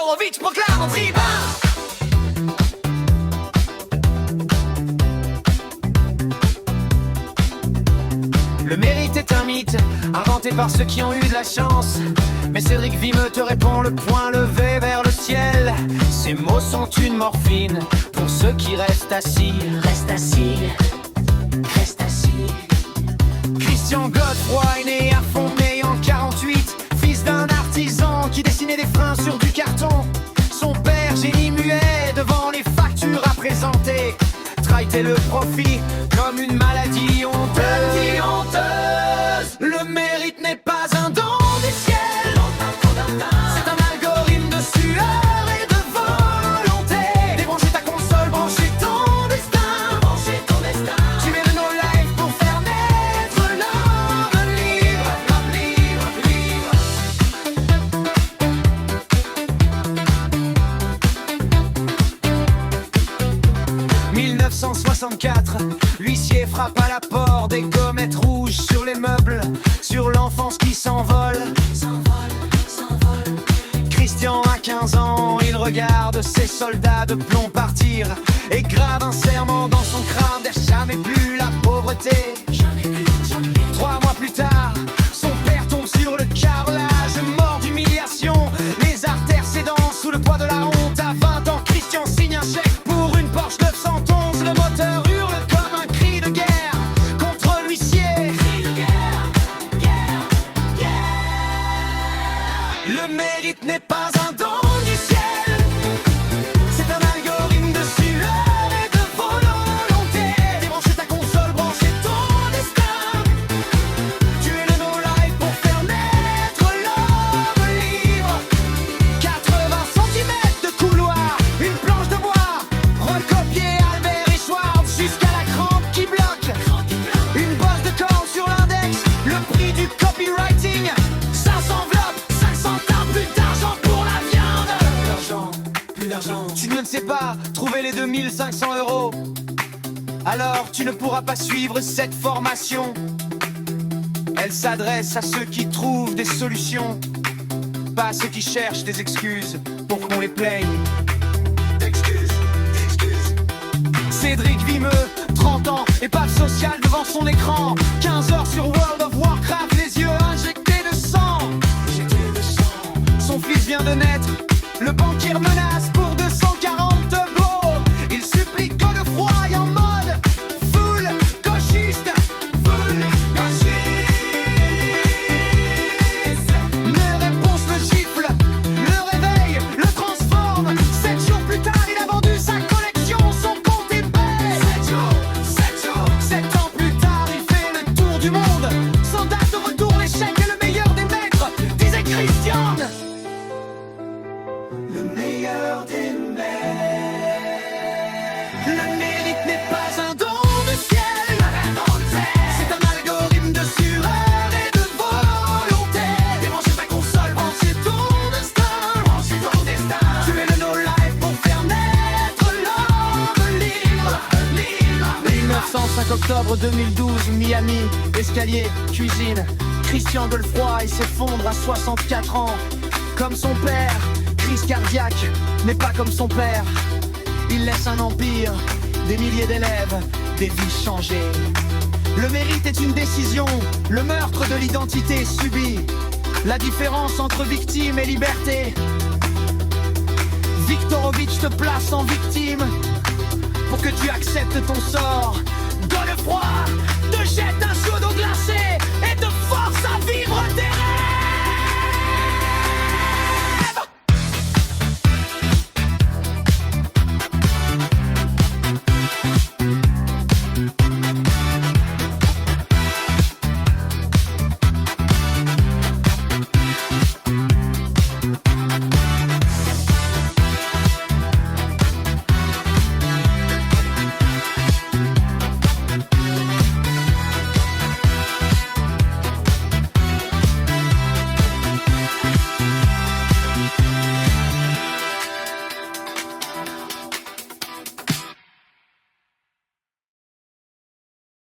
Viktorovitch proclame en tribun. Le mérite est un mythe, inventé par ceux qui ont eu de la chance. Mais Cédric Vimeux te répond le poing levé vers le ciel. Ces mots sont une morphine pour ceux qui restent assis. Reste assis, reste assis. Christian Godefroy est né à Fontenay en 48. Fils d'un artisan qui dessinait des freins sur du carton. Son père, génie muet devant les factures à présenter, traitait le profit comme une maladie honteuse. Le mérite n'est pas un don du ciel, c'est un algorithme de sueur et de volonté. Débrancher ta console, brancher ton destin. Tu mets le no life pour faire naître l'homme libre. 1964, l'huissier frappe à la porte, des gommettes rouges sur les meubles, sur l'enfance qui s'envole. Christian a 15 ans, il regarde ses soldats de plomb partir et grave un serment dans son crâne d'être jamais plus la pauvreté. 3 mois plus tard, son père tombe sur le carrelage, mort d'humiliation, les artères cédant sous le poids de la honte. À 20 ans, Christian signe un chèque pour une Porsche 911. Le moteur hurle comme un cri de guerre contre l'huissier. Le mérite n'est pas un don du ciel, c'est un algorithme de sueur et de volonté. Débrancher ta console, brancher ton destin. Tu es le no-life pour faire naître l'homme libre. 80 cm de couloir, une planche de bois, recopier Albert et Schwartz jusqu'à la crampe qui bloque. Une bosse de corne sur l'index, le prix du copywriting. 500 enveloppes, 500 tas, plus d'argent pour la viande. Plus d'argent. Tu ne sais pas trouver les 2500 €. Alors tu ne pourras pas suivre cette formation. Elle s'adresse à ceux qui trouvent des solutions, pas à ceux qui cherchent des excuses pour qu'on les plaigne. Cédric Vimeux, 30 ans, épave sociale devant son écran. 15 heures sur World of Warcraft, les yeux injectés de sang. Son fils vient de naître, le banquier menace pour 240 €. Il supplie Godefroy en mode full gauchiste. Les réponses le giflent, le réveil, le transforme. 7 jours plus tard, il a vendu sa collection, son compte est paix. 7 ans plus tard, il fait le tour du monde. Sans date de retour, l'échec est le meilleur des maîtres, disait Christian. Le meilleur des maîtres. Le mérite n'est pas un don du ciel, c'est un algorithme de sueur et de volonté. Débrancher ta console, brancher ton destin. Tu es le no-life pour faire naître l'homme libre. 1905 octobre 2012, Miami, escalier, cuisine. Christian Godefroy, il s'effondre à 64 ans. Comme son père, crise cardiaque, mais pas comme son père. Il laisse un empire, des milliers d'élèves, des vies changées. Le mérite est une décision, le meurtre de l'identité subie. La différence entre victime et liberté. Viktorovitch te place en victime pour que tu acceptes ton sort